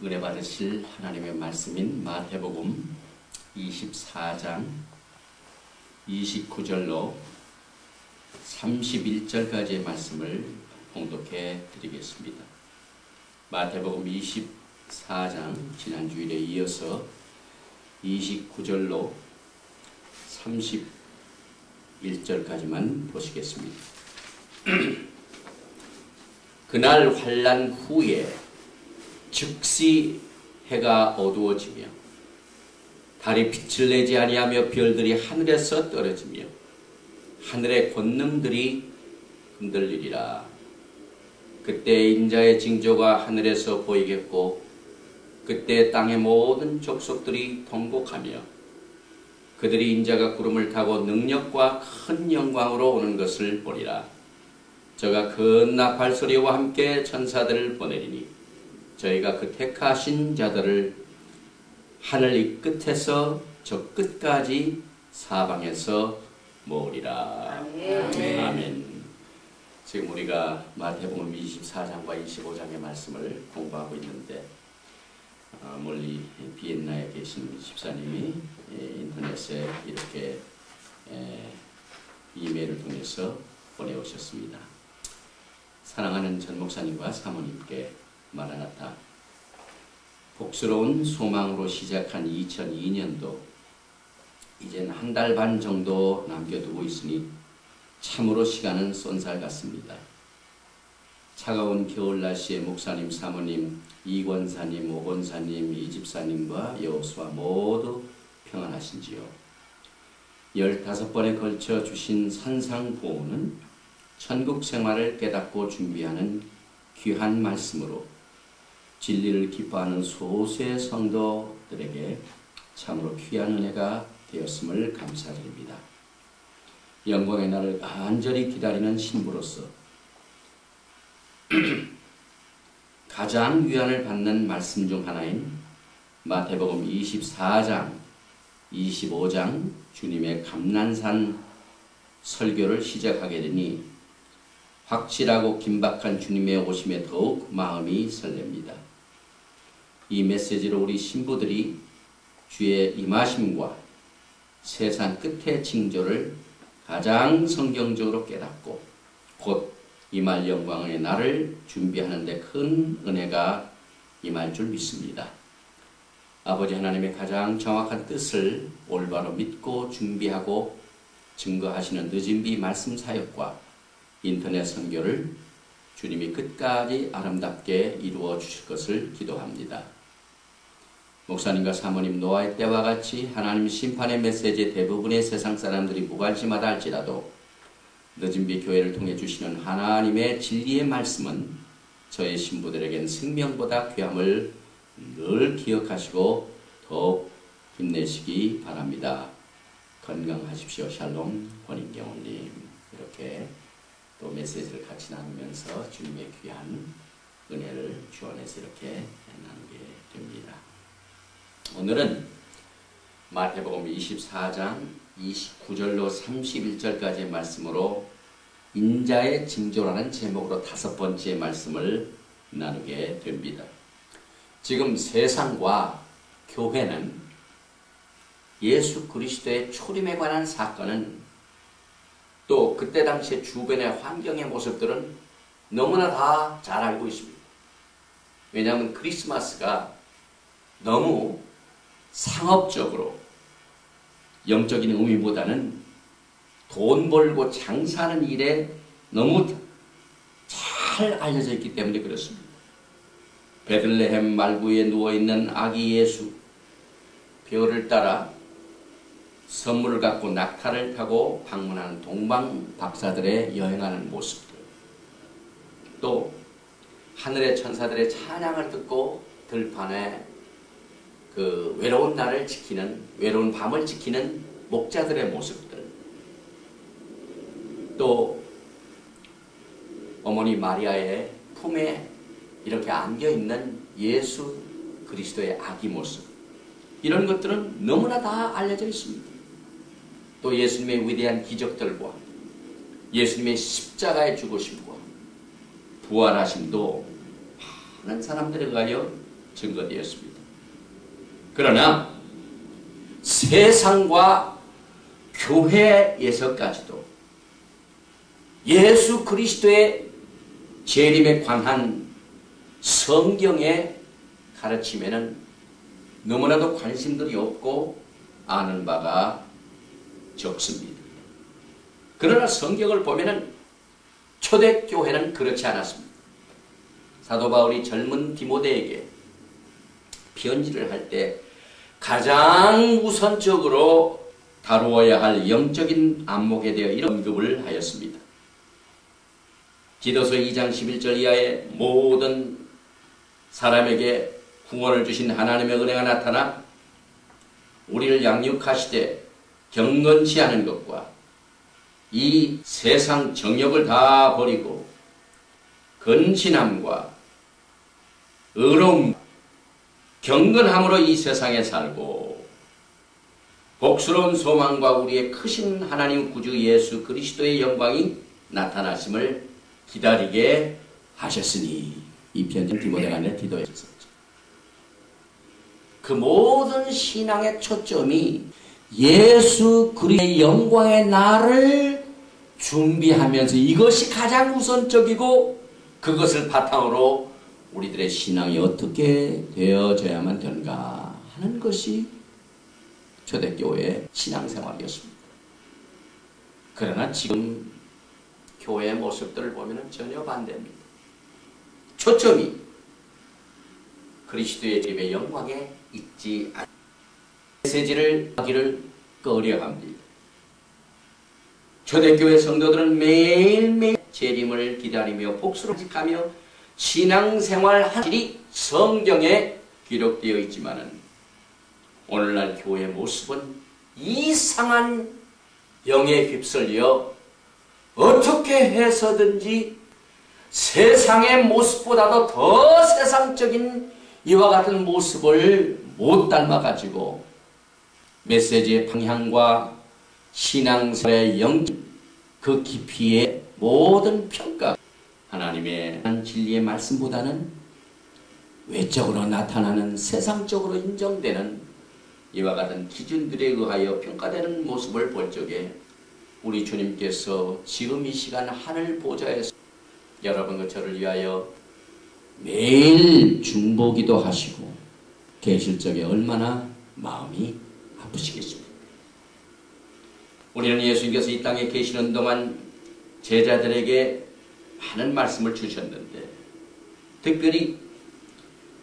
은혜 받으실 하나님의 말씀인 마태복음 24장 29절로 31절까지의 말씀을 봉독해 드리겠습니다. 마태복음 24장 지난주일에 이어서 29절로 31절까지만 보시겠습니다. 그날 환난 후에 즉시 해가 어두워지며 달이 빛을 내지 아니하며 별들이 하늘에서 떨어지며 하늘의 권능들이 흔들리리라. 그때 인자의 징조가 하늘에서 보이겠고 그때 땅의 모든 족속들이 통곡하며 그들이 인자가 구름을 타고 능력과 큰 영광으로 오는 것을 보리라. 저가 큰 나팔 소리와 함께 천사들을 보내리니 저희가 그 택하신 자들을 하늘 이 끝에서 저 끝까지 사방에서 모으리라. 아멘. 아멘. 지금 우리가 마태복음 24장과 25장의 말씀을 공부하고 있는데 멀리 비엔나에 계신 집사님이 인터넷에 이렇게 이메일을 통해서 보내오셨습니다. 사랑하는 전 목사님과 사모님께 마라나타, 복스러운 소망으로 시작한 2002년도 이젠 한 달 반 정도 남겨두고 있으니 참으로 시간은 쏜살 같습니다. 차가운 겨울 날씨에 목사님, 사모님, 이권사님, 오권사님, 이집사님과 여호수아 모두 평안하신지요. 15번에 걸쳐 주신 산상보호는 천국 생활을 깨닫고 준비하는 귀한 말씀으로 진리를 기뻐하는 소수의 성도들에게 참으로 귀한 은혜가 되었음을 감사드립니다. 영광의 날을 간절히 기다리는 신부로서 가장 위안을 받는 말씀 중 하나인 마태복음 24장, 25장 주님의 감난산 설교를 시작하게 되니 확실하고 긴박한 주님의 오심에 더욱 마음이 설렙니다. 이 메시지로 우리 신부들이 주의 임하심과 세상 끝의 징조를 가장 성경적으로 깨닫고 곧 임할 영광의 날을 준비하는 데 큰 은혜가 임할 줄 믿습니다. 아버지 하나님의 가장 정확한 뜻을 올바로 믿고 준비하고 증거하시는 늦은비 말씀 사역과 인터넷 선교를 주님이 끝까지 아름답게 이루어 주실 것을 기도합니다. 목사님과 사모님 노아의 때와 같이 하나님 심판의 메시지에 대부분의 세상 사람들이 무관심하다 할지라도 늦은비 교회를 통해 주시는 하나님의 진리의 말씀은 저의 신부들에겐 생명보다 귀함을 늘 기억하시고 더욱 힘내시기 바랍니다. 건강하십시오. 샬롬. 권인경원님. 이렇게 또 메시지를 같이 나누면서 주님의 귀한 은혜를 주 안에서 이렇게 나누게 됩니다. 오늘은 마태복음 24장 29절로 31절까지의 말씀으로 인자의 징조라는 제목으로 5번째 말씀을 나누게 됩니다. 지금 세상과 교회는 예수 그리스도의 초림에 관한 사건은 또 그때 당시의 주변의 환경의 모습들은 너무나 다 잘 알고 있습니다. 왜냐하면 크리스마스가 너무 상업적으로 영적인 의미보다는 돈 벌고 장사하는 일에 너무 잘 알려져 있기 때문에 그렇습니다. 베들레헴 말구에 누워있는 아기 예수, 별을 따라 선물을 갖고 낙타를 타고 방문하는 동방 박사들의 여행하는 모습들, 또 하늘의 천사들의 찬양을 듣고 들판에 그 외로운 날을 지키는, 외로운 밤을 지키는 목자들의 모습들, 또 어머니 마리아의 품에 이렇게 안겨있는 예수 그리스도의 아기 모습, 이런 것들은 너무나 다 알려져 있습니다. 또 예수님의 위대한 기적들과 예수님의 십자가의 죽으심과 부활하심도 많은 사람들에 의하여 증거되었습니다. 그러나 세상과 교회에서까지도 예수 그리스도의 재림에 관한 성경의 가르침에는 너무나도 관심들이 없고 아는 바가 적습니다. 그러나 성경을 보면은 초대교회는 그렇지 않았습니다. 사도 바울이 젊은 디모데에게 편지를 할 때 가장 우선적으로 다루어야 할 영적인 안목에 대해 이런 언급을 하였습니다. 디도서 2장 11절 이하의 모든 사람에게 구원을 주신 하나님의 은혜가 나타나 우리를 양육하시되 경건치 않은 것과 이 세상 정욕을 다 버리고 근신함과 의로움, 경건함으로 이 세상에 살고 복스러운 소망과 우리의 크신 하나님 구주 예수 그리스도의 영광이 나타나심을 기다리게 하셨으니, 이 편지는 디모데가 아니라 디도에 있었죠. 그 모든 신앙의 초점이 예수 그리스도의 영광의 날을 준비하면서 이것이 가장 우선적이고 그것을 바탕으로 우리들의 신앙이 어떻게 되어져야만 되는가 하는 것이 초대교회의 신앙생활이었습니다. 그러나 지금 교회의 모습들을 보면 전혀 반대입니다. 초점이 그리스도의 집의 영광에 있지 않습니다. 메시지를 하기를 꺼려합니다. 초대교회 성도들은 매일매일 재림을 기다리며 복수를하며 신앙생활 한 일이 성경에 기록되어 있지만은 오늘날 교회의 모습은 이상한 영에 휩쓸려 어떻게 해서든지 세상의 모습보다도 더 세상적인 이와 같은 모습을 못 닮아가지고 메시지의 방향과 신앙생활의 그 깊이의 모든 평가, 하나님의 진리의 말씀보다는 외적으로 나타나는 세상적으로 인정되는 이와 같은 기준들에 의하여 평가되는 모습을 볼 적에 우리 주님께서 지금 이 시간 하늘 보좌에서 여러분과 저를 위하여 매일 중보기도 하시고 계실 적에 얼마나 마음이 아프시겠습니까? 우리는 예수님께서 이 땅에 계시는 동안 제자들에게 많은 말씀을 주셨는데, 특별히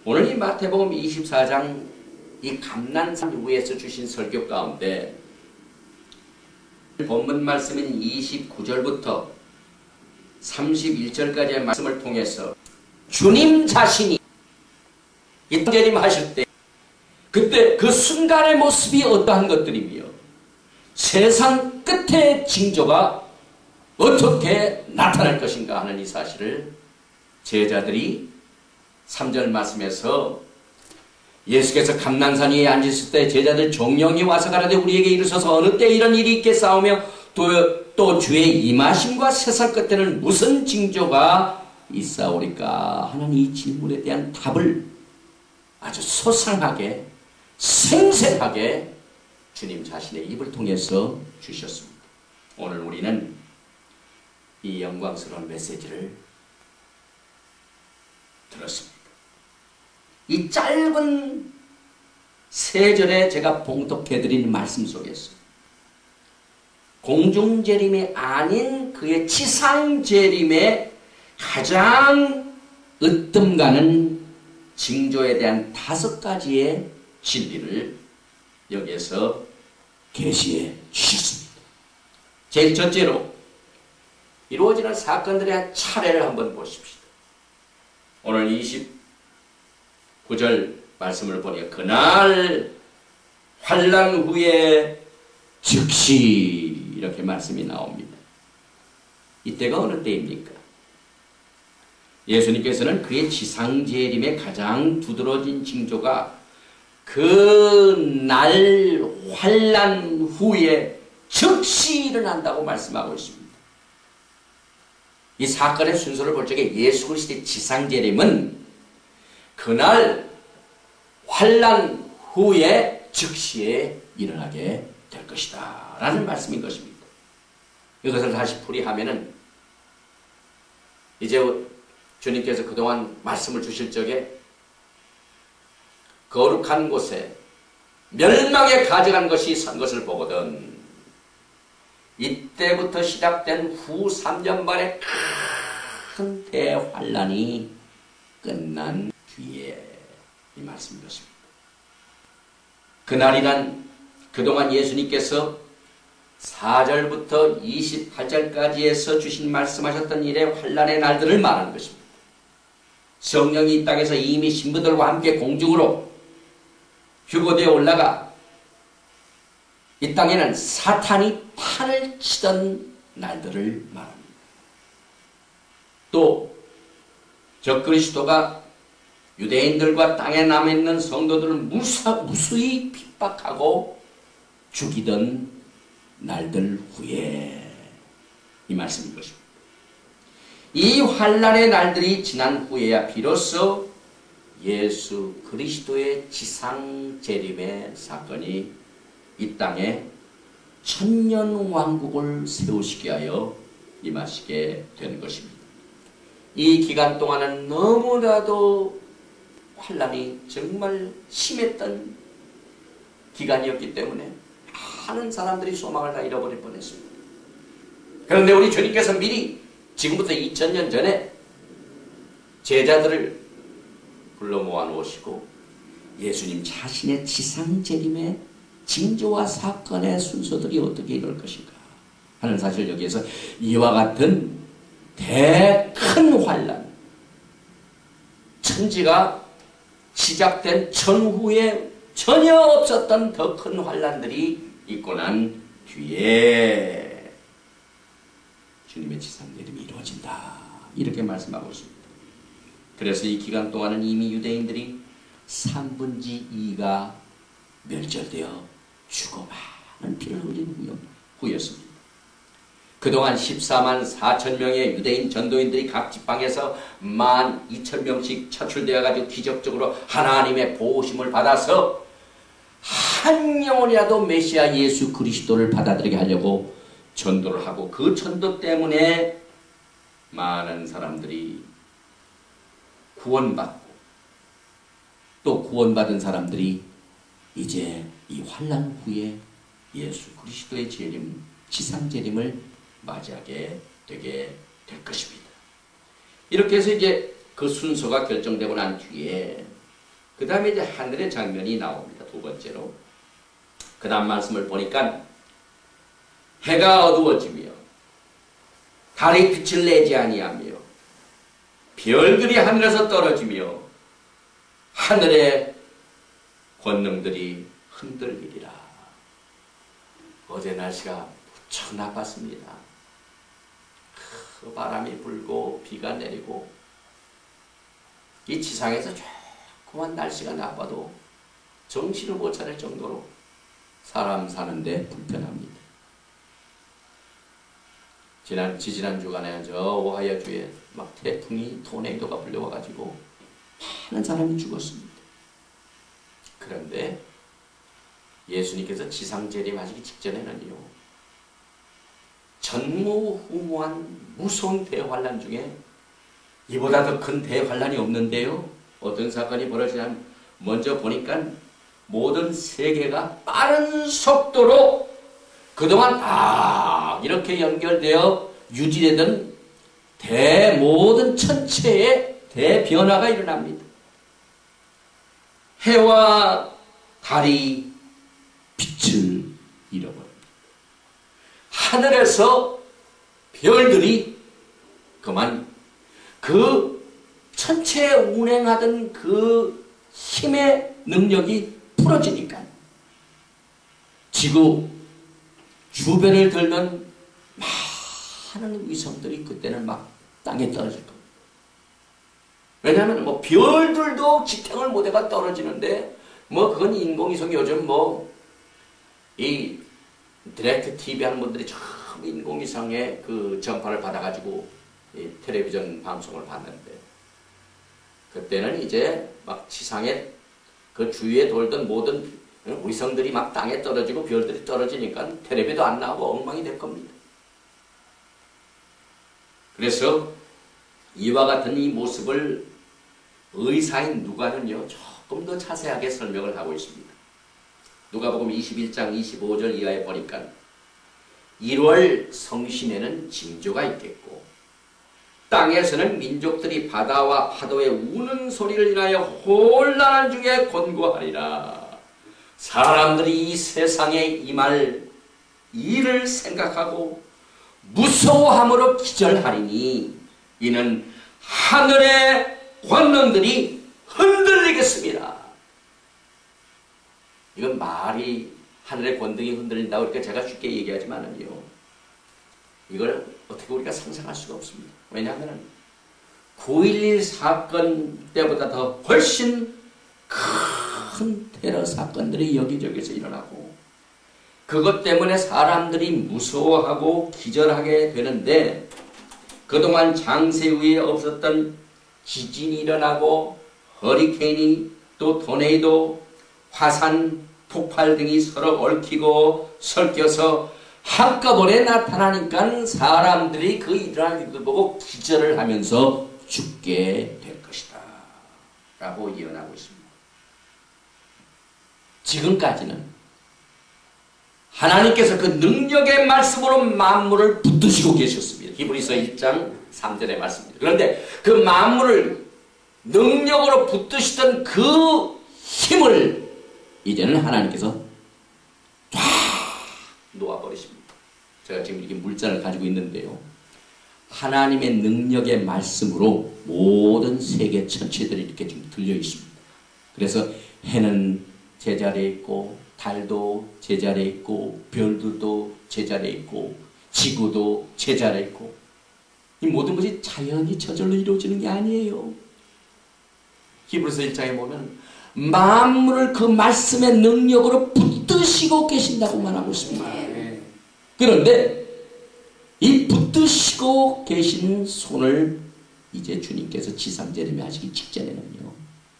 오늘 이 마태복음 24장 이 감난산 위에서 주신 설교 가운데 본문 말씀인 29절부터 31절까지의 말씀을 통해서 주님 자신이 이 땅 재림하실 때 그때 그 순간의 모습이 어떠한 것들이며 세상 끝의 징조가 어떻게 나타날 것인가 하는 이 사실을 제자들이 3절 말씀에서 예수께서 감난산 위에 앉으실 때 제자들 종령이 와서 가라되 우리에게 이르소서 어느 때 이런 일이 있겠사오며 또 주의 임하심과 세상 끝에는 무슨 징조가 있사오리까 하는 이 질문에 대한 답을 아주 소상하게 생생하게 주님 자신의 입을 통해서 주셨습니다. 오늘 우리는 이 영광스러운 메시지를 들었습니다. 이 짧은 세 절에 제가 봉독해드린 말씀 속에서 공중재림이 아닌 그의 지상재림의 가장 으뜸가는 징조에 대한 5가지의 진리를 여기에서 계시해 주셨습니다. 제일 첫째로 이루어지는 사건들의 차례를 한번 보십시다. 오늘 29절 말씀을 보니까 그날 환난 후에 즉시 이렇게 말씀이 나옵니다. 이때가 어느 때입니까? 예수님께서는 그의 지상재림의 가장 두드러진 징조가 그 날 환난 후에 즉시 일어난다고 말씀하고 있습니다. 이 사건의 순서를 볼 적에 예수 그리스도의 지상재림은 그날 환난 후에 즉시에 일어나게 될 것이다 라는 말씀인 것입니다. 이것을 다시 풀이하면은 이제 주님께서 그동안 말씀을 주실 적에 거룩한 곳에 멸망에 가져간 것이 선 것을 보거든 이때부터 시작된 후 3년 만에 큰 대환란이 끝난 뒤에 이 말씀인 것입니다. 그날이란 그동안 예수님께서 4절부터 28절까지에서 주신 말씀하셨던 일의 환란의 날들을 말하는 것입니다. 성령이 이 땅에서 이미 신부들과 함께 공중으로 휴거되어 올라가 이 땅에는 사탄이 판을 치던 날들을 말합니다. 또 적그리스도가 유대인들과 땅에 남아있는 성도들을 무수히 핍박하고 죽이던 날들 후에 이 말씀인 것입니다. 이 환란의 날들이 지난 후에야 비로소 예수 그리스도의 지상 재림의 사건이 이 땅에 천년 왕국을 세우시게 하여 임하시게 되는 것입니다. 이 기간 동안은 너무나도 환란이 정말 심했던 기간이었기 때문에 많은 사람들이 소망을 다 잃어버릴 뻔했습니다. 그런데 우리 주님께서 미리 지금부터 2000년 전에 제자들을 불러 모아 놓으시고 예수님 자신의 지상 재림의 징조와 사건의 순서들이 어떻게 이럴 것인가 하는 사실 여기에서 이와 같은 큰 환란 천지가 시작된 전후에 전혀 없었던 더 큰 환란들이 있고 난 뒤에 주님의 지상 재림이 이루어진다 이렇게 말씀하고 있습니다. 그래서 이 기간 동안은 이미 유대인들이 3분의 2가 멸절되어 죽어 많은 피를 흘린 후였습니다. 그동안 14만 4천 명의 유대인 전도인들이 각 지방에서 12,000명씩 차출되어 가지고 기적적으로 하나님의 보호심을 받아서 한 영혼이라도 메시아 예수 그리스도를 받아들이게 하려고 전도를 하고 그 전도 때문에 많은 사람들이 구원받고 또 구원받은 사람들이 이제 이 환난 후에 예수 그리스도의 재림, 지상 재림을 맞이하게 되게 될 것입니다. 이렇게 해서 이제 그 순서가 결정되고 난 뒤에 그 다음에 이제 하늘의 장면이 나옵니다. 두 번째로. 그 다음 말씀을 보니까 해가 어두워지며 달이 빛을 내지 아니하며 별들이 하늘에서 떨어지며 하늘의 권능들이 흔들리리라. 어제 날씨가 무척 나빴습니다. 바람이 불고 비가 내리고 이 지상에서 조그만 날씨가 나빠도 정신을 못 차릴 정도로 사람 사는데 불편합니다. 지지난 주간에 저 오하이오주에 막 태풍이 토네이도가 불려와가지고 많은 사람이 죽었습니다. 그런데 예수님께서 지상 재림하시기 직전에는요, 전무후무한 무서운 대환란 중에 이보다 더 큰 대환란이 없는데요. 어떤 사건이 벌어지냐면 먼저 보니까 모든 세계가 빠른 속도로 그동안 이렇게 연결되어 유지되던 모든 천체의 대변화가 일어납니다. 해와 달이 빛을 잃어버립니다. 하늘에서 별들이 그만 그 천체에 운행하던 그 힘의 능력이 풀어지니까 지구 주변을 들던 많은 위성들이 그때는 막 땅에 떨어질 겁니다. 왜냐하면 뭐 별들도 지탱을 못해가 떨어지는데 뭐 그건 인공위성 요즘 이 디렉트 TV 하는 분들이 처음 인공위성의 그 전파를 받아가지고 이 텔레비전 방송을 봤는데 그때는 이제 막 지상에 그 주위에 돌던 모든 위성들이 막 땅에 떨어지고 별들이 떨어지니까 텔레비도 안 나오고 엉망이 될 겁니다. 그래서 이와 같은 이 모습을 의사인 누가는요, 조금 더 자세하게 설명을 하고 있습니다. 누가복음 21장 25절 이하에 보니까 1월 성신에는 징조가 있겠고 땅에서는 민족들이 바다와 파도의 우는 소리를 인하여 혼란 중에 곤고하리라. 사람들이 이 세상에 임할 일을 생각하고 무서워함으로 기절하리니 이는 하늘의 권능들이 흔들리겠습니다. 이건 말이 하늘의 권능이 흔들린다고 그러니까 제가 쉽게 얘기하지만은요, 이걸 어떻게 우리가 상상할 수가 없습니다. 왜냐하면 9.11 사건 때보다 더 훨씬 큰 테러 사건들이 여기저기서 일어나고 그것 때문에 사람들이 무서워하고 기절하게 되는데 그동안 장세 위에 없었던 지진이 일어나고 허리케인이 또 토네이도, 화산, 폭발 등이 서로 얽히고 섞여서 한꺼번에 나타나니까 사람들이 그 일어날 일을 보고 기절을 하면서 죽게 될 것이다 라고 예언하고 있습니다. 지금까지는 하나님께서 그 능력의 말씀으로 만물을 붙드시고 계셨습니다. 히브리서 1장 3절의 말씀입니다. 그런데 그 만물을 능력으로 붙드시던 그 힘을 이제는 하나님께서 쫙 놓아버리십니다. 제가 지금 이렇게 물잔을 가지고 있는데요, 하나님의 능력의 말씀으로 모든 세계 천체들이 이렇게 지금 들려 있습니다. 그래서 해는 제자리에 있고 달도 제자리에 있고 별들도 제자리에 있고 지구도 제자리에 있고 이 모든 것이 자연히 저절로 이루어지는 게 아니에요. 히브리서 1장에 보면 만물을 그 말씀의 능력으로 붙드시고 계신다고 말하고 있습니다. 그런데 이 붙드시고 계신 손을 이제 주님께서 지상재림에 하시기 직전에는요,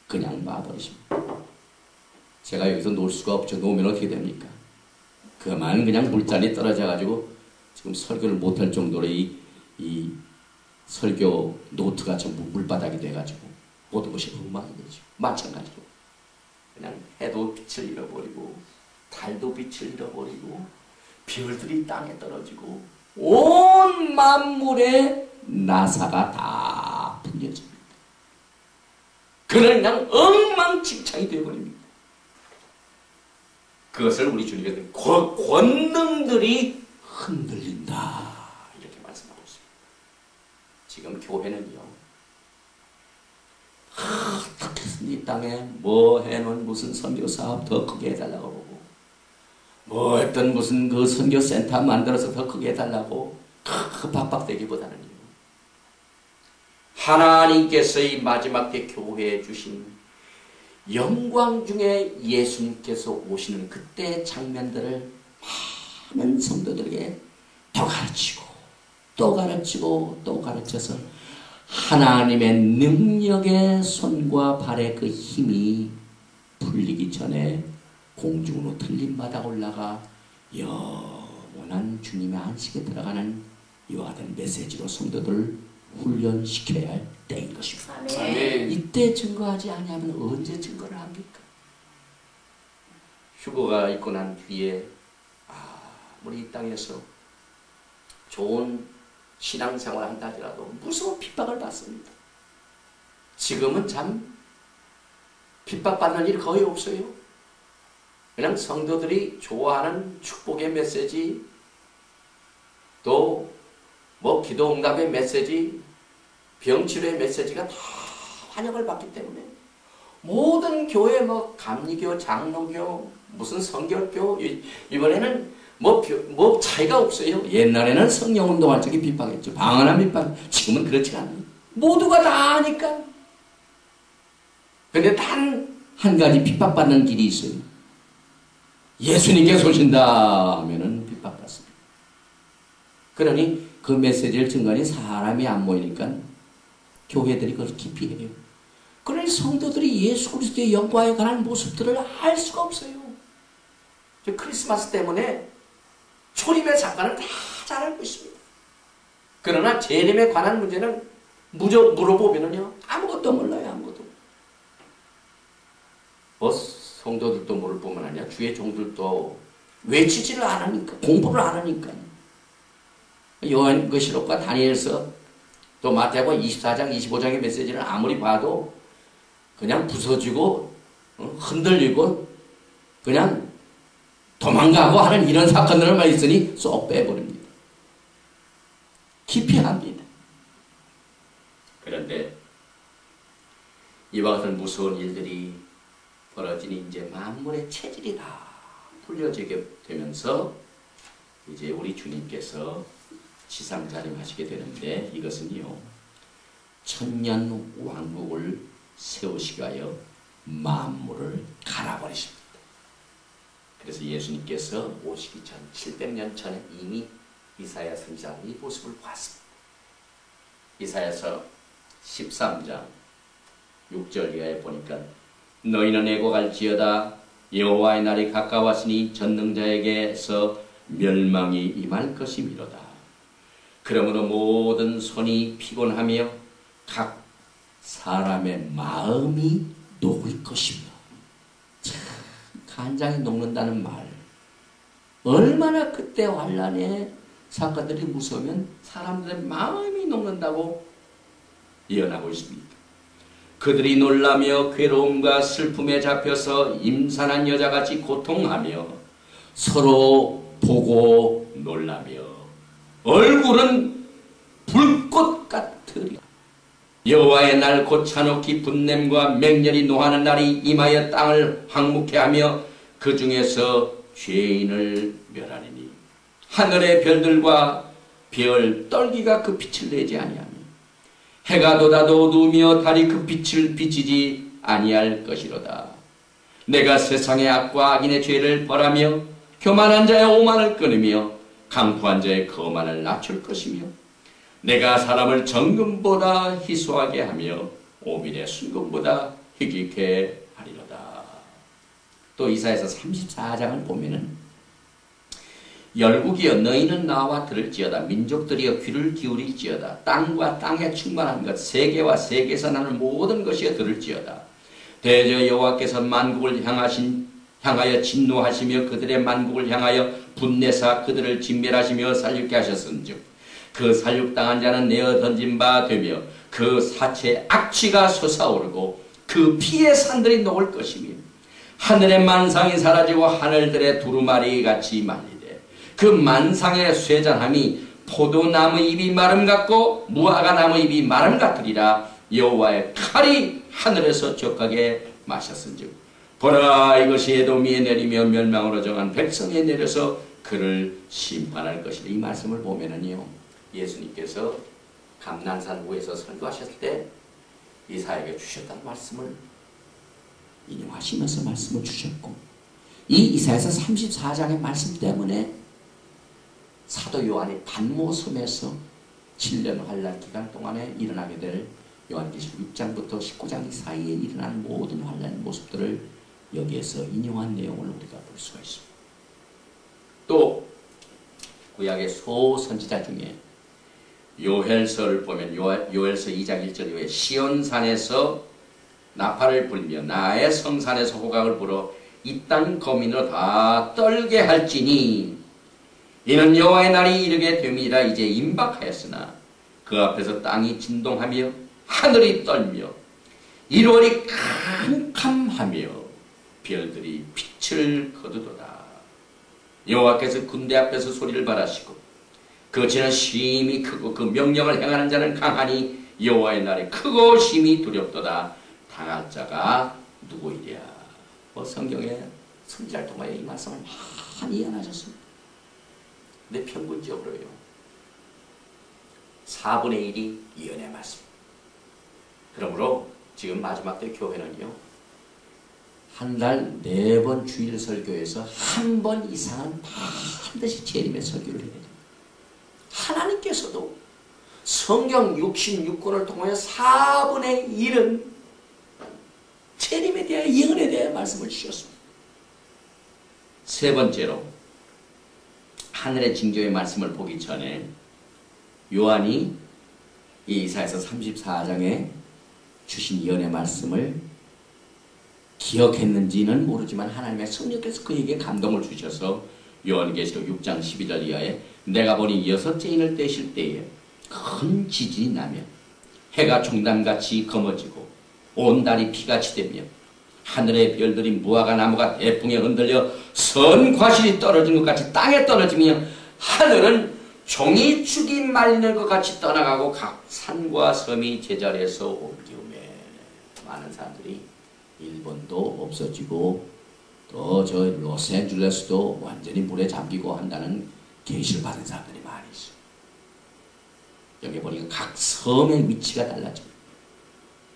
그냥 놔버리십니다. 제가 여기서 놓을 수가 없죠. 놓으면 어떻게 됩니까? 그냥 물잔이 떨어져가지고 지금 설교를 못할 정도로 이 설교 노트가 전부 물바닥이 돼가지고 모든 것이 엉망이 되죠. 마찬가지로 그냥 해도 빛을 잃어버리고 달도 빛을 잃어버리고 별들이 땅에 떨어지고 온 만물의 나사가 다 풀려집니다. 그냥 엉망진창이 되어버립니다. 그것을 우리 주님께서 권능들이 흔들린다 이렇게 말씀하고 있습니다. 지금 교회는요, 어떻게 이 땅에 뭐 해놓은 무슨 선교 사업 더 크게 해달라고 보고 뭐 했던 무슨 그 선교센터 만들어서 더 크게 해달라고 박박대기보다는요, 하나님께서 이 마지막 때 교회에 주신 영광 중에 예수님께서 오시는 그때의 장면들을 많은 성도들에게 더 가르치고 또 가르치고 또 가르쳐서 하나님의 능력의 손과 발의 그 힘이 풀리기 전에 공중으로 틀림마다 올라가 영원한 주님의 안식에 들어가는 이와 같은 메시지로 성도들을 훈련시켜야 할 때인 것입니다. 아멘. 이때 증거하지 아니하면 언제 증거를 합니까? 휴거가 있고 난 뒤에 우리 이 땅에서 좋은 신앙생활을 한다 하더라도 무서운 핍박을 받습니다. 지금은 참 핍박받는 일이 거의 없어요. 그냥 성도들이 좋아하는 축복의 메시지, 또 뭐 기도응답의 메시지, 병치료의 메시지가 다 환영을 받기 때문에 모든 교회 뭐 감리교, 장로교, 무슨 성결교 이번에는 뭐 차이가 없어요. 옛날에는 성령운동할 적에 핍박했죠. 방언한 핍박. 지금은 그렇지 않아요. 모두가 다 아니까. 근데 단 한 가지 핍박받는 길이 있어요. 예수님께서 오신다 하면은 핍박받습니다. 그러니 그 메시지를 증거하니 사람이 안 모이니까 교회들이 그걸 기피해요. 그러니 성도들이 예수 그리스도의 영광에 관한 모습들을 알 수가 없어요. 크리스마스 때문에 초림의 작가는 다 잘 알고 있습니다. 그러나 재림에 관한 문제는 물어보면요 아무것도 몰라요. 아무것도. 성도들도 모를 뿐만 아니라 주의 종들도 외치지를 안 하니까, 공부를 안 하니까. 요한계시록과 다니엘서 또 마태복음 24장 25장의 메시지를 아무리 봐도 그냥 부서지고 흔들리고 그냥 도망가고 하는 이런 사건들만 있으니 쏙 빼버립니다. 기피합니다. 그런데 이와 같은 무서운 일들이 벌어지니 이제 만물의 체질이 다 풀려지게 되면서 이제 우리 주님께서 지상자림하시게 되는데 이것은요 천년 왕국을 세우시기 위하여 만물을 갈아버리십니다. 그래서 예수님께서 오시기 전 700년 전에 이미 이사야 선지자는 이 모습을 봤습니다. 이사야서 13장 6절 이하에 보니까 너희는 애곡할지어다 여호와의 날이 가까웠으니 전능자에게서 멸망이 임할 것이미로다. 그러므로 모든 손이 피곤하며 각 사람의 마음이 녹을 것이며. 참 간장이 녹는다는 말, 얼마나 그때 환란의 사건들이 무서우면 사람들의 마음이 녹는다고 예언하고 있습니다. 그들이 놀라며 괴로움과 슬픔에 잡혀서 임산한 여자같이 고통하며 서로 보고 놀라며 얼굴은 불꽃 같으리라. 여호와의 날 곧 찬호 깊은 냄과 맹렬히 노하는 날이 임하여 땅을 황무케 하며 그 중에서 죄인을 멸하리니 하늘의 별들과 별 떨기가 그 빛을 내지 아니하며 해가 돋아도 어두우며 달이 그 빛을 비치지 아니할 것이로다. 내가 세상의 악과 악인의 죄를 벌하며 교만한 자의 오만을 끊으며 강포한 자의 거만을 낮출 것이며 내가 사람을 정금보다 희소하게 하며 오민의 순금보다 희귀케 하리로다. 또 이사야서 34장을 보면은 열국이여 너희는 나와 들을지어다. 민족들이여 귀를 기울일지어다. 땅과 땅에 충만한 것 세계와 세계에서 나는 모든 것이여 들을지어다. 대저 여호와께서 만국을 향하여 진노하시며 그들의 만국을 향하여 분내사 그들을 진멸하시며 살육게 하셨은즉 그 살육당한 자는 내어 던진 바 되며 그 사체의 악취가 솟아오르고 그 피의 산들이 녹을 것이며 하늘의 만상이 사라지고 하늘들의 두루마리 같이 말리되 그 만상의 쇠잔함이 포도나무 잎이 마름 같고 무화과 나무 잎이 마름 같으리라. 여호와의 칼이 하늘에서 족하게 마셨은즉 보라 이것이 에돔에 내리며 멸망으로 정한 백성에 내려서 그를 심판할 것이다. 이 말씀을 보면은요 예수님께서 감난산구에서 설교하셨을 때 이사야에게 주셨다는 말씀을 인용하시면서 말씀을 주셨고 이 이사야서 34장의 말씀 때문에 사도 요한이 반모섬에서 7년 환란 기간 동안에 일어나게 될 요한계시록 6장부터 19장 사이에 일어나는 모든 환란의 모습들을 여기에서 인용한 내용을 우리가 볼 수가 있습니다. 또 구약의 소선지자 중에 요엘서를 보면 요엘서 2장 1절 이후에 시온산에서 나팔을 불며 나의 성산에서 호각을 불어 이 땅 거민으로 다 떨게 할지니 이는 여호와의 날이 이르게 됨이라. 이제 임박하였으나 그 앞에서 땅이 진동하며 하늘이 떨며 일월이 캄캄하며 별들이 빛을 거두도다. 여호와께서 군대 앞에서 소리를 발하시고 그 진은 심히 크고 그 명령을 행하는 자는 강하니 여호와의 날이 크고 심히 두렵도다. 당할 자가 누구이랴. 성경에 선지자를 통하여 이 말씀을 많이 예언하셨습니다. 근데 평균적으로요 4분의 1이 예언의 말씀. 그러므로 지금 마지막 때 교회는요 한 달 4번 주일 설교에서 한 번 이상은 반드시 재림의 설교를 해야 됩니다. 하나님께서도 성경 66권을 통하여 4분의 1은 재림에 대하여 예언에 대하여 말씀을 주셨습니다. 세 번째로 하늘의 징조의 말씀을 보기 전에 요한이 이 이사야서 34장에 주신 예언의 말씀을 기억했는지는 모르지만 하나님의 성령께서 그에게 감동을 주셔서 요한계시록 6장 12절 이하에 내가 보니 6째 인을 떼실 때에 큰 지진이 나며 해가 종단같이 검어지고 온 달이 피같이 되며 하늘의 별들이 무화과 나무가 대풍에 흔들려 선 과실이 떨어진 것 같이 땅에 떨어지며 하늘은 종이 축이 말리는 것 같이 떠나가고 각 산과 섬이 제자리에서 옮기우매 많은 사람들이 일본도 없어지고 또 저 로스앤젤레스도 완전히 물에 잠기고 한다는 계시를 받은 사람들이 많이 있어요. 여기 보니까 각 섬의 위치가 달라집니다.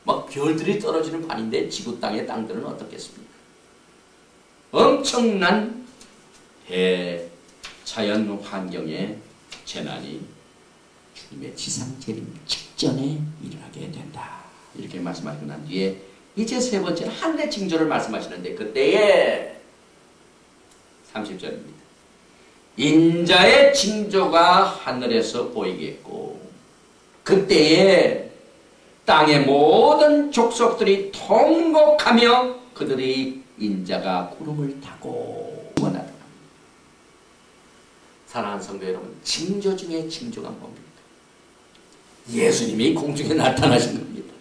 막 별들이 떨어지는 판인데 지구 땅의 땅들은 어떻겠습니까? 엄청난 대자연 환경의 재난이 주님의 지상 재림 직전에 일어나게 된다. 이렇게 말씀하시고 난 뒤에 이제 세 번째는 하늘의 징조를 말씀하시는데 그때에 30절입니다. 인자의 징조가 하늘에서 보이겠고 그때에 땅의 모든 족속들이 통곡하며 그들이 인자가 구름을 타고 나타납니다. 사랑하는 성도 여러분, 징조 중에 징조가 뭡니까? 예수님이 공중에 나타나신 겁니다.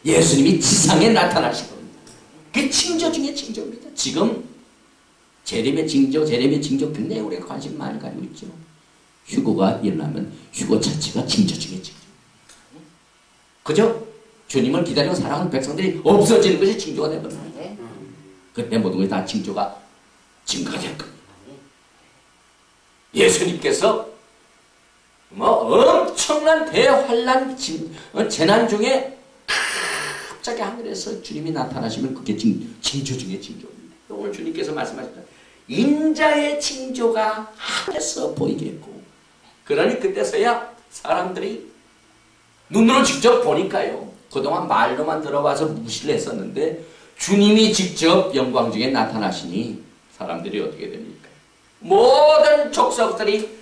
예수님이 지상에 나타나신 겁니다. 그게 징조 중에 징조입니다. 지금 재림의 징조 굉장히 우리가 관심 많이 가지고 있죠. 휴거가 일어나면 휴거 자체가 징조 중에 징조. 그죠? 주님을 기다리고 살아가는 백성들이 없어지는 것이 징조가 되거든요. 그때 모든 것이 다 증거가 될 겁니다. 예수님께서 엄청난 대환란 재난 중에 갑자기 하늘에서 주님이 나타나시면 그게 징조 중에 징조입니다. 오늘 주님께서 말씀하셨다. 인자의 징조가 하늘에서 보이겠고 그러니 그때서야 사람들이 눈으로 직접 보니까요. 그동안 말로만 들어봐서 무시를 했었는데 주님이 직접 영광 중에 나타나시니 사람들이 어떻게 됩니까? 모든 족속들이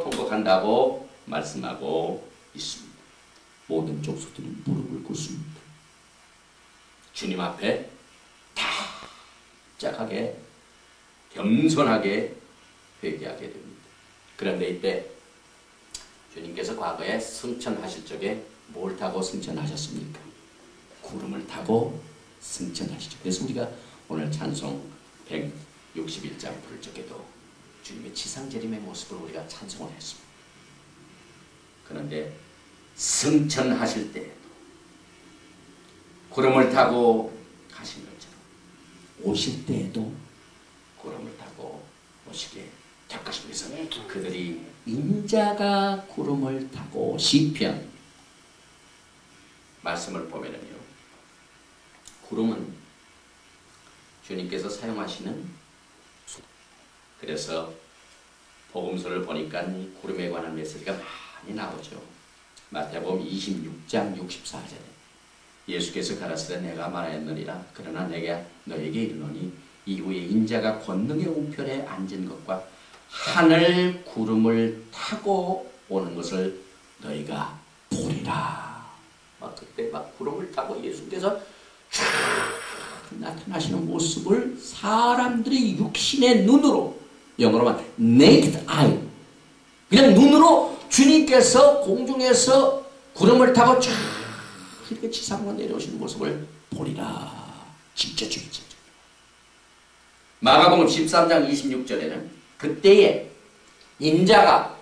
통곡한다고 말씀하고 있습니다. 모든 족속들이 무릎을 꿇습니다. 주님 앞에 답작하게 겸손하게 회개하게 됩니다. 그런데 이때 주님께서 과거에 승천하실 적에 뭘 타고 승천하셨습니까? 구름을 타고 승천하시죠. 그래서 우리가 오늘 찬송 161장 부를 적에도 주님의 지상재림의 모습을 우리가 찬송을 했습니다. 그런데 승천하실 때에도 구름을 타고 가신 것처럼 오실 때에도 구름을 타고 오시게 될 것입니다. 그래서 그들이 인자가 구름을 타고 시편 말씀을 보면은요. 구름은 주님께서 사용하시는 그래서 복음서를 보니까 이 구름에 관한 메시지가 많이 나오죠. 마태복음 26장 64절에 예수께서 가라사대 내가 말하였느니라 그러나 내가 너에게 이르노니 이후에 인자가 권능의 우편에 앉은 것과 하늘 구름을 타고 오는 것을 너희가 보리라. 그때 구름을 타고 예수께서 쫙 나타나시는 모습을 사람들이 육신의 눈으로 영어로 말하면 naked eye 그냥 눈으로 주님께서 공중에서 구름을 타고 쫙 이렇게 지상으로 내려오시는 모습을 보리라. 진짜 중요하죠. 마가복음 13장 26절에는 그때에 인자가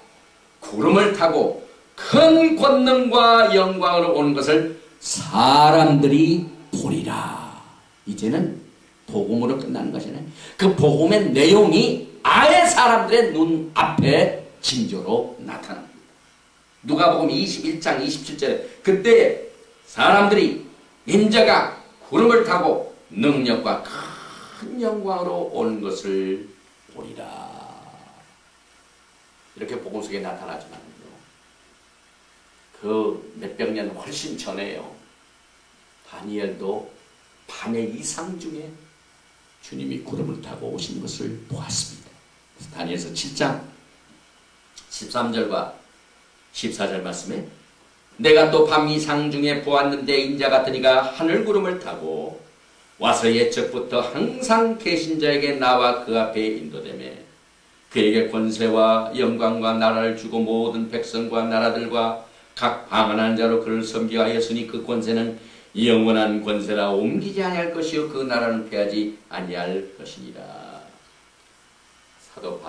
구름을 타고 큰 권능과 영광으로 오는 것을 사람들이 보리라. 이제는 복음으로 끝나는 것이네. 그 복음의 내용이 아예 사람들의 눈 앞에 징조로 나타납니다. 누가복음 21장 27절에 그때 사람들이 인자가 구름을 타고 능력과 큰 영광으로 오는 것을 보리라. 이렇게 복음 속에 나타나지만요. 그 몇백 년 훨씬 전에요. 다니엘도 밤의 이상 중에 주님이 구름을 타고 오신 것을 보았습니다. 다니엘서 7장 13절과 14절 말씀에 내가 또 밤 이상 중에 보았는데 인자 같은 이가 하늘 구름을 타고 와서 옛적부터 항상 계신 자에게 나와 그 앞에 인도되매 그에게 권세와 영광과 나라를 주고 모든 백성과 나라들과 각 방언하는 자로 그를 섬기게 하였으니 그 권세는 영원한 권세라 옮기지 아니할 것이요 그 나라는 패하지 아니할 것이니라. 사도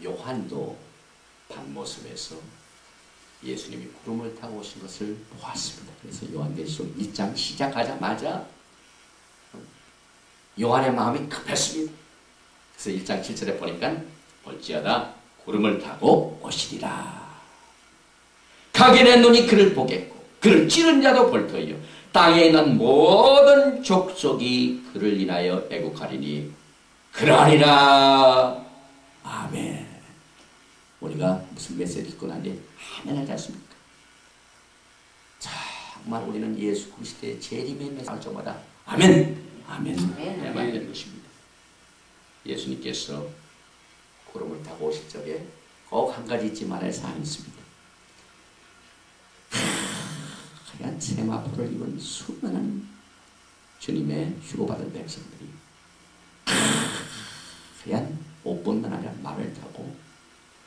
요한도 밤모습에서 예수님이 구름을 타고 오신 것을 보았습니다. 그래서 요한계시록 1장 시작하자마자 요한의 마음이 급했습니다. 그래서 1장 7절에 보니까 볼지어다 구름을 타고 오시리라. 각인의 눈이 그를 보겠고 그를 찌른 자도 볼 터이요 땅에 있는 모든 족속이 그를 인하여 애국하리니 그러하리라. 아멘. 우리가 무슨 메시지 듣고 나니 아멘 하지 않습니까? 정말 우리는 예수 그리스도의 재림의 메시지 할 때마다 아멘 아멘 해야 것입니다. 예수님께서 구름을 타고 오실 적에 꼭 한 가지 잊지 말아야 사항이 있습니다. 하얀 세마포를 입은 수많은 주님의 휴고받은 백성들이 하얀 옷뿐만 아니라 말을 타고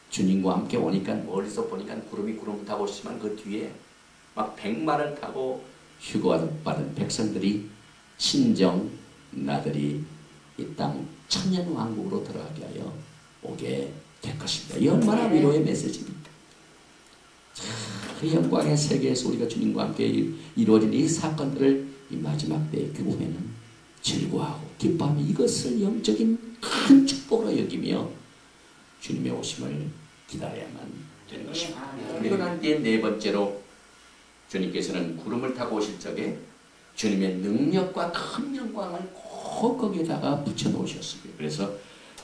주님과 함께 오니까 멀리서 보니까 구름을 타고 오시지만 그 뒤에 막 백마를 타고 휴고받은 백성들이 친정 나들이 이 땅 천년왕국으로 들어가게 하여 오게 될 것입니다. 이 얼마나 위로의 메시지입니까? 그 영광의 세계에서 우리가 주님과 함께 이루어진 이 사건들을 이 마지막 때의 교회는 즐거워하고 기뻐하며 이것을 영적인 큰 축복으로 여기며 주님의 오심을 기다려야만 되는 것입니다. 그리고 난 뒤에 네 번째로 주님께서는 구름을 타고 오실 적에 주님의 능력과 큰 영광을 꼭 거기에다가 붙여놓으셨습니다. 그래서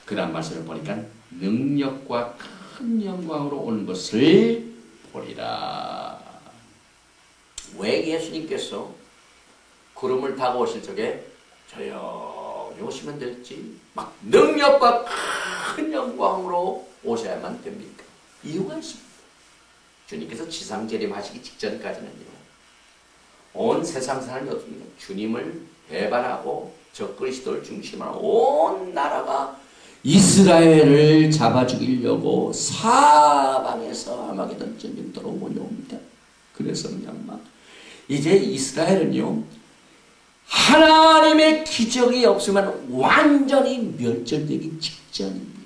그 다음 말씀을 보니까 능력과 큰 영광으로 오는 것을 보리라. 왜 예수님께서 구름을 타고 오실 적에 조용히 오시면 될지 막 능력과 큰 영광으로 오셔야만 됩니까? 이유가 있습니다. 주님께서 지상 재림하시기 직전까지는요. 온 세상 사람이 어떻습니까? 주님을 배반하고 적그리스도를 중심으로 온 나라가 이스라엘을 잡아 죽이려고 사방에서 아마게돈 전쟁터로 몰려옵니다. 그래서 그냥 막 이제 이스라엘은요 하나님의 기적이 없으면 완전히 멸절되기 직전입니다.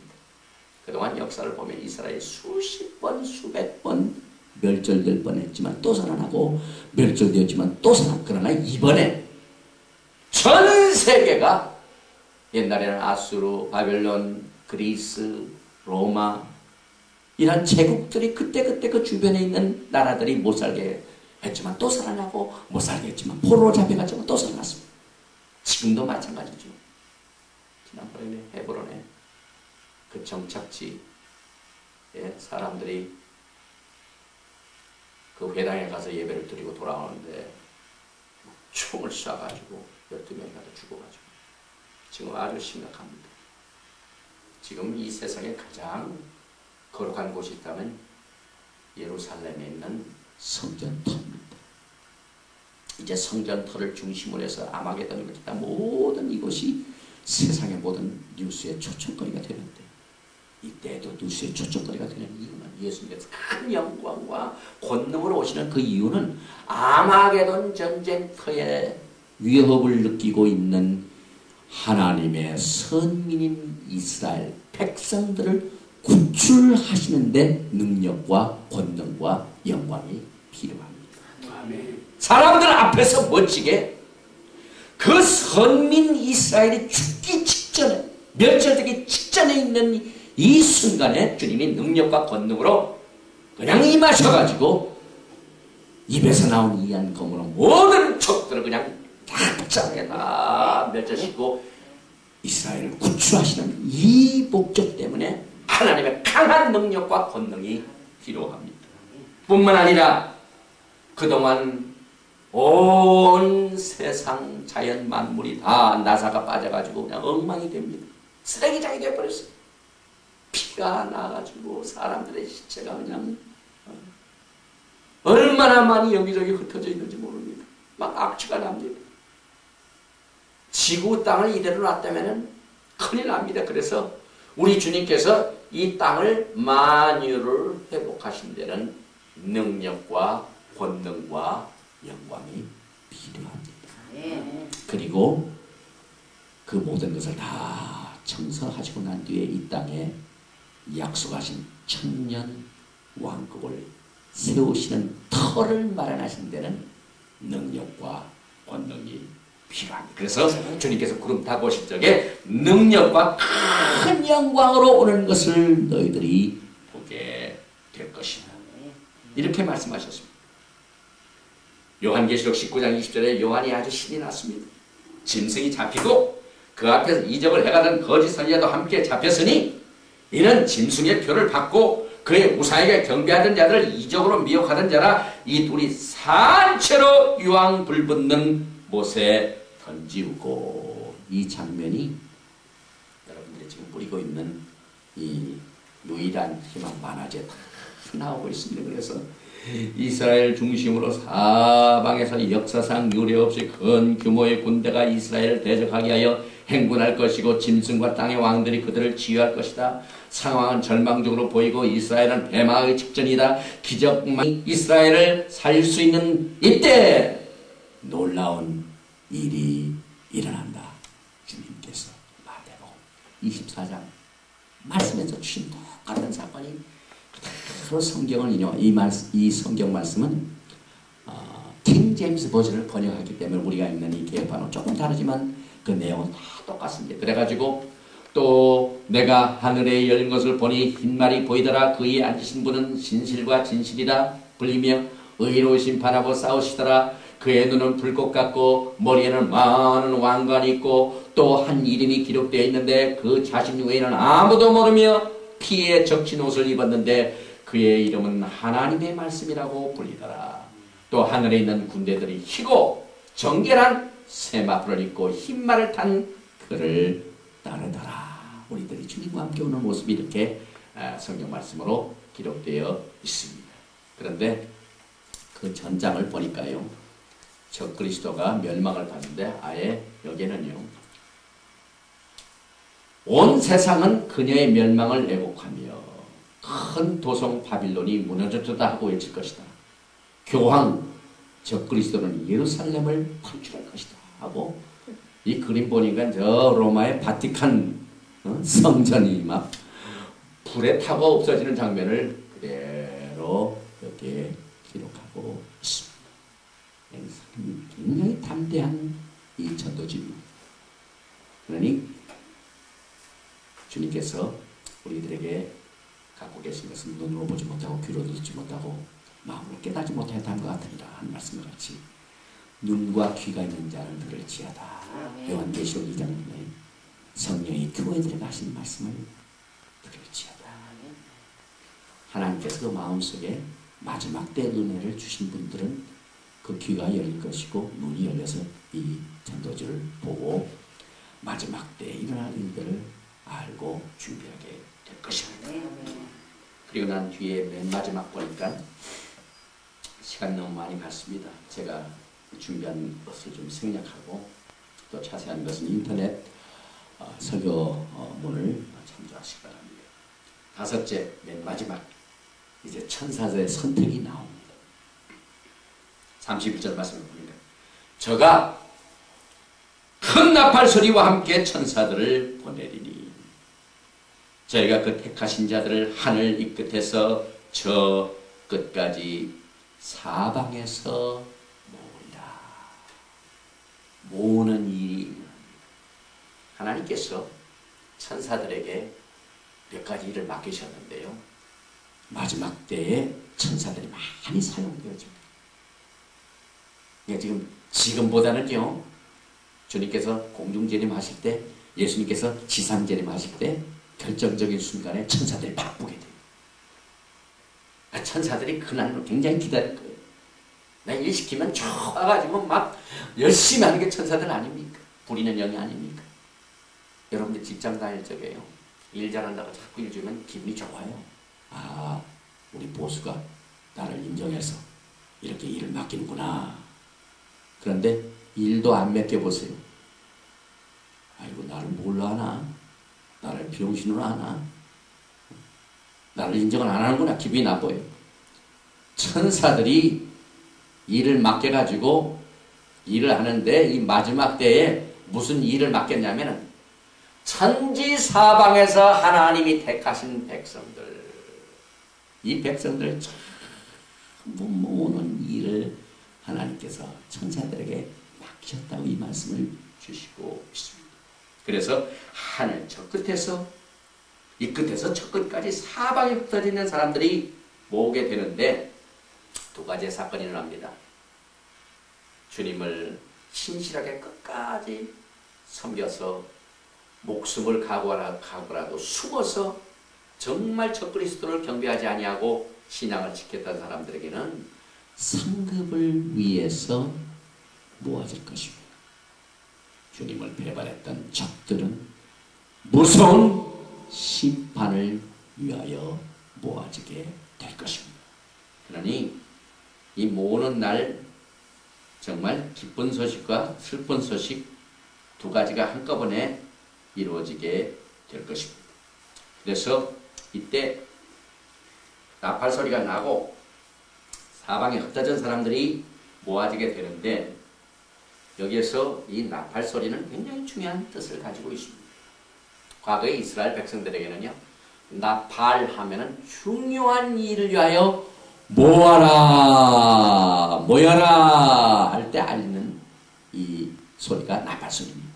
그동안 역사를 보면 이스라엘이 수십 번 수백 번 멸절될 뻔했지만 또 살아나고 멸절되었지만 또 살아나. 그러나 이번에 전 세계가 옛날에는 아수르, 바벨론, 그리스, 로마 이런 제국들이 그때 그 주변에 있는 나라들이 못 살게 했지만 또 살아나고 못 살게 했지만 포로로 잡혀갔지만 또 살아났습니다. 지금도 마찬가지죠. 지난번에 헤브론에 그 정착지에 사람들이 그 회당에 가서 예배를 드리고 돌아오는데 총을 쏴가지고 12명이 가서 죽어가지고 지금 아주 심각합니다. 지금 이 세상에 가장 거룩한 곳이 있다면 예루살렘에 있는 성전터입니다. 이제 성전터를 중심으로 해서 아마게돈을 거쳤다 모든 이곳이 세상의 모든 뉴스의 초청거리가 되는데 이때도 뉴스의 초청거리가 되는 이유는 예수님께서 큰 영광과 권능으로 오시는 그 이유는 아마게돈 전쟁터의 위협을 느끼고 있는 하나님의 선민인 이스라엘 백성들을 구출하시는데 능력과 권능과 영광이 필요합니다. 아멘. 사람들 앞에서 멋지게 그 선민 이스라엘이 죽기 직전에 멸절되기 직전에 있는 이 순간에 주님이 능력과 권능으로 그냥 임하셔가지고 입에서 나온 이한 검으로 모든 적들을 그냥 당장에 다 멸절시키고 이스라엘을 구출하시는 이 목적 때문에 하나님의 강한 능력과 권능이 필요합니다. 뿐만 아니라 그동안 온 세상 자연 만물이 다 나사가 빠져가지고 그냥 엉망이 됩니다. 쓰레기장이 되어버렸어요. 피가 나가지고 사람들의 시체가 그냥 얼마나 많이 여기저기 흩어져 있는지 모릅니다. 막 악취가 납니다. 지구 땅을 이대로 놨다면 큰일 납니다. 그래서 우리 주님께서 이 땅을 만유를 회복하신 데는 능력과 권능과 영광이 필요합니다. 그리고 그 모든 것을 다 청소하시고 난 뒤에 이 땅에 약속하신 천년 왕국을 세우시는 터를 마련하신 데는 능력과 권능이 필요합니다. 그래서 주님께서 구름 타고 오실 적에 능력과 큰 영광으로 오는 것을 너희들이 보게 될 것이다. 이렇게 말씀하셨습니다. 요한계시록 19장 20절에 요한이 아주 신이 났습니다. 짐승이 잡히고 그 앞에서 이적을 해가던 거짓 선지자도 함께 잡혔으니 이는 짐승의 표를 받고 그의 우상에게 경배하던 자들을 이적으로 미혹하던 자라. 이 둘이 산채로 유황 불붙는 못에 던지우고. 이 장면이 여러분들이 지금 뿌리고 있는 이 유일한 희망 만화제 다 나오고 있습니다. 그래서 이스라엘 중심으로 사방에서 역사상 유례 없이 큰 규모의 군대가 이스라엘을 대적하게 하여 행군할 것이고 짐승과 땅의 왕들이 그들을 치유할 것이다. 상황은 절망적으로 보이고 이스라엘은 패망의 직전이다. 기적만이 이스라엘을 살릴 수 있는 이때 놀라운 일이 일어난다. 주님께서 마태복음 24장 말씀에서 주신 똑같은 사건이 그대로 성경을 인용. 이 성경 말씀은 킹 제임스 버전을 번역하기 때문에 우리가 읽는 이 개판은 조금 다르지만 그 내용은 다 똑같습니다. 그래가지고 또 내가 하늘에 열린 것을 보니 흰말이 보이더라. 그에 앉으신 분은 진실과 진실이라 불리며 의로 심판하고 싸우시더라. 그의 눈은 불꽃 같고 머리에는 많은 왕관이 있고 또 한 이름이 기록되어 있는데 그 자신 외에는 아무도 모르며 피에 적신 옷을 입었는데 그의 이름은 하나님의 말씀이라고 불리더라. 또 하늘에 있는 군대들이 희고 정결한 세마포를 입고 흰말을 탄 그를 따르더라. 우리들이 주님과 함께 오는 모습이 이렇게 성경 말씀으로 기록되어 있습니다. 그런데 그 전장을 보니까요, 적 그리스도가 멸망을 받는데 아예 여기는요, 온 세상은 그녀의 멸망을 애곡하며 큰 도성 바빌론이 무너졌다 하고 외칠 것이다. 교황 적 그리스도는 예루살렘을 탈출할 것이다 하고, 이 그림 보니까 저 로마의 바티칸 성전이 막 불에 타고 없어지는 장면을 그대로 이렇게 기록하고 있습니다. 굉장히 담대한 이 전도지입니다. 그러니 주님께서 우리들에게 갖고 계신 것은 눈으로 보지 못하고 귀로 듣지 못하고 마음으로 깨닫지 못했다는 것 같으니라 한 말씀과 같이 눈과 귀가 있는 자는 들을지어다. 요한계시록 2장에 성령이 교회들에게 하신 말씀을 들을지어다. 하나님께서 그 마음속에 마지막 때 은혜를 주신 분들은 그 귀가 열릴 것이고 눈이 열려서 이 전도지를 보고 마지막 때 일어날 일들을 알고 준비하게 될 것입니다. 그리고 난 뒤에 맨 마지막 보니까 시간이 너무 많이 갔습니다. 제가 준비한 것을 좀 생략하고 또 자세한 것은 인터넷 설교문을 참조하시기 바랍니다. 다섯째, 맨 마지막 이제 천사들의 선택이 나옵니다. 31절 말씀을 보니까 저가 큰 나팔 소리와 함께 천사들을 보내리니 저희가 그 택하신 자들을 하늘 이 끝에서 저 끝까지 사방에서 모으리라. 모으는 일이 하나님께서 천사들에게 몇 가지 일을 맡기셨는데요, 마지막 때에 천사들이 많이 사용되어집니다. 그러니까 지금보다는요, 주님께서 공중재림하실 때, 예수님께서 지상재림하실 때 결정적인 순간에 천사들이 바쁘게 돼요. 천사들이 그날로 굉장히 기다릴 거예요. 나 일 시키면 좋아가지고 막 열심히 하는 게 천사들 아닙니까? 부리는 영이 아닙니까? 여러분들 직장 다닐 적에요. 일 잘한다고 자꾸 일 주면 기분이 좋아요. 아, 우리 보수가 나를 인정해서 이렇게 일을 맡기는구나. 그런데 일도 안 맡겨보세요. 아이고, 나를 뭘로 하나? 나를 병신으로 하나? 나를 인정을 안 하는구나. 기분이 나빠요. 천사들이 일을 맡겨가지고 일을 하는데 이 마지막 때에 무슨 일을 맡겼냐면은 천지사방에서 하나님이 택하신 백성들, 이 백성들을 전부 모으는 일을 하나님께서 천사들에게 맡기셨다고 이 말씀을 주시고 있습니다. 그래서 하늘 저 끝에서 이 끝에서 저 끝까지 사방에 흩어져 있는 사람들이 모으게 되는데 두 가지의 사건이 일어납니다. 주님을 신실하게 끝까지 섬겨서 목숨을 각오라도 숨어서 정말 저 그리스도를 경배하지 아니하고 신앙을 지켰던 사람들에게는 상급을 위해서 모아질 것입니다. 주님을 배반했던 적들은 무서운 심판을 위하여 모아지게 될 것입니다. 그러니 이 모으는 날 정말 기쁜 소식과 슬픈 소식 두 가지가 한꺼번에 이루어지게 될 것입니다. 그래서 이때 나팔 소리가 나고 사방에 흩어진 사람들이 모아지게 되는데 여기에서 이 나팔 소리는 굉장히 중요한 뜻을 가지고 있습니다. 과거에 이스라엘 백성들에게는요, 나팔 하면은 중요한 일을 위하여 모아라, 모여라 할 때 알리는 이 소리가 나팔 소리입니다.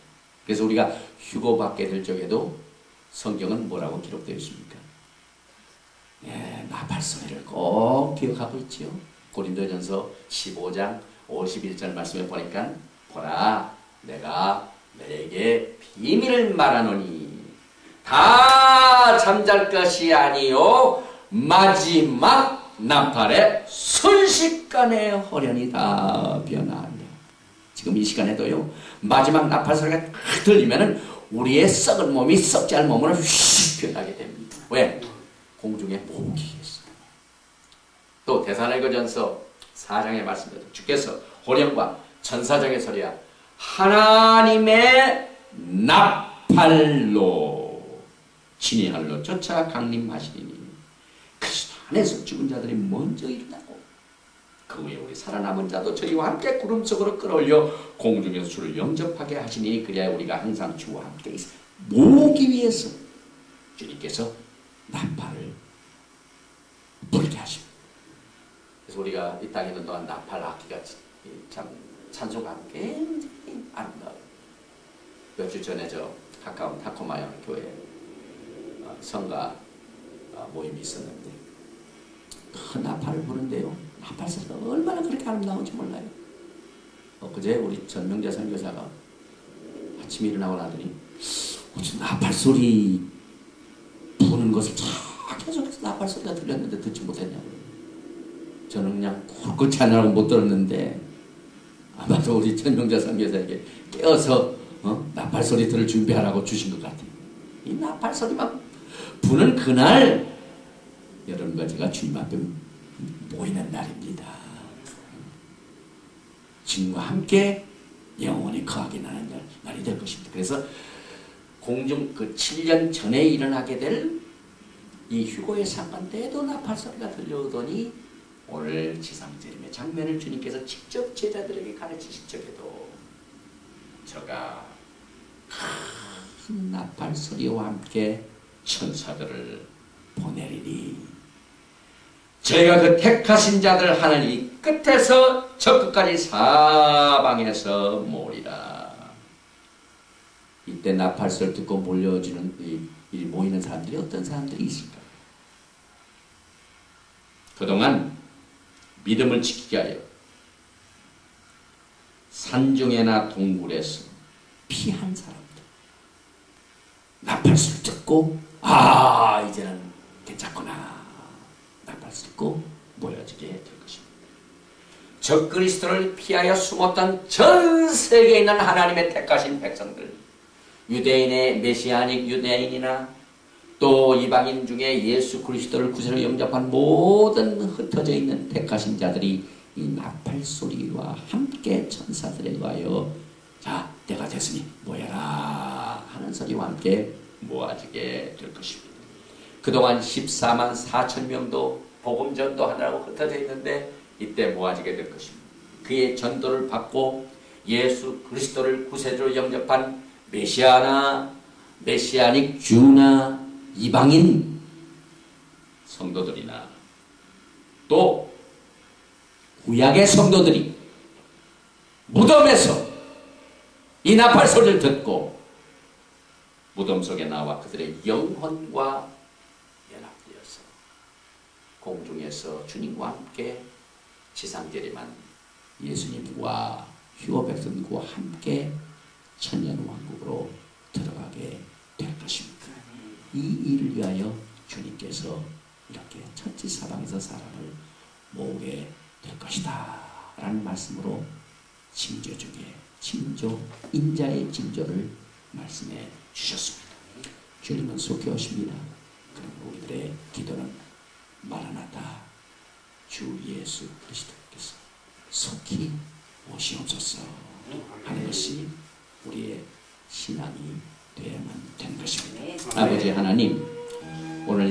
그래서 우리가 휴고 받게 될 적에도 성경은 뭐라고 기록되어 있습니까? 예, 나팔 소리를 꼭 기억하고 있지요. 고린도전서 15장 51절 말씀에 보니까 보라, 내가 너에게 비밀을 말하노니 다 잠잘 것이 아니요 마지막 나팔의 순식간에 호련히 다 변하리라. 지금 이 시간에도요, 마지막 나팔 소리가 딱 들리면은 우리의 썩은 몸이 썩지 않은 몸으로 휙 변하게 됩니다. 왜? 공중에 모으기 위해서. 또 데살로니가전서 4장의 말씀대로 주께서 호령과 천사장의 소리야 하나님의 나팔로 진이 하늘로 쫓아 강림하시리니 그리스도 안에서 죽은 자들이 먼저 일어나고 그 후에 우리 살아남은 자도 저희와 함께 구름 속으로 끌어올려 공중에서 주를 영접하게 하시니 그래야 우리가 항상 주와 함께 있어 모으기 위해서 주님께서 나팔을 불게 하십니다. 그래서 우리가 이 땅에 있는 동안 나팔 악기가 참 찬송하는 굉장히 아름다워요. 몇 주 전에 저 가까운 타코마야 교회 성가 모임이 있었는데 큰 나팔을 부는데요. 나팔 소리가 얼마나 그렇게 아름다운지 몰라요. 그제 우리 전명자 선교사가 아침에 일어나고 나더니 무슨 나팔 소리 부는 것을 계속해서 나팔 소리가 들렸는데 듣지 못했냐고. 저는 그냥 굵고 찬양하고 못 들었는데 아마도 우리 전명자 선교사에게 깨어서 나팔 소리 들을 준비하라고 주신 것 같아요. 이 나팔 소리만 부는 그날 여러분과 제가 주님 앞에 모이는 날입니다. 주님과 함께 영원히 거하게 나는 날이 될 것입니다. 그래서 공중 그 7년 전에 일어나게 될 이 휴고의 사건 때에도 나팔 소리가 들려오더니 오늘 지상재림의 장면을 주님께서 직접 제자들에게 가르치신 적에도 저가 큰 나팔 소리와 함께 천사들을 보내리니 저희가 그 택하신 자들 하나님 끝에서 저 끝까지 사방에서 모으리라. 이때 나팔 소리를 듣고 몰려오는 이 모이는 사람들이 어떤 사람들이 있을까? 그동안 믿음을 지키게 하여 산중에나 동굴에서 피한 사람들 나팔 소리 듣고 이제는 괜찮구나 나팔 소리 듣고 모여지게 될 것입니다. 적그리스도를 피하여 숨었던 전 세계에 있는 하나님의 택하신 백성들, 유대인의 메시아닉 유대인이나 또 이방인 중에 예수 그리스도를 구세로 영접한 모든 흩어져 있는 택하신 자들이 이 나팔 소리와 함께 천사들에 의하여 자, 때가 됐으니 모여라 하는 소리와 함께 모아지게 될 것입니다. 그동안 14만 4천 명도 복음 전도하느라고 흩어져 있는데 이때 모아지게 될 것입니다. 그의 전도를 받고 예수 그리스도를 구세주로 영접한 메시아나 메시아닉 주나 이방인 성도들이나 또 구약의 성도들이 무덤에서 이 나팔 소리를 듣고 무덤 속에 나와 그들의 영혼과 연합되어서 공중에서 주님과 함께 지상재림한 예수님과 휴거 백성들과 함께 천년왕국으로 들어가게 될 것입니다. 이 일을 위하여 주님께서 이렇게 천지사방에서 사람을 모으게 될 것이다 라는 말씀으로 징조중에 징조, 인자의 징조를 말씀해 주셨습니다. 주님은 속히 오십니다. 그럼 우리들의 기도는 마라나다, 주 예수 그리스도께서 속히 오시옵소서 하는 것이 우리의 신앙이 되어야만 되는 것입니다. 아버지 하나님, 오늘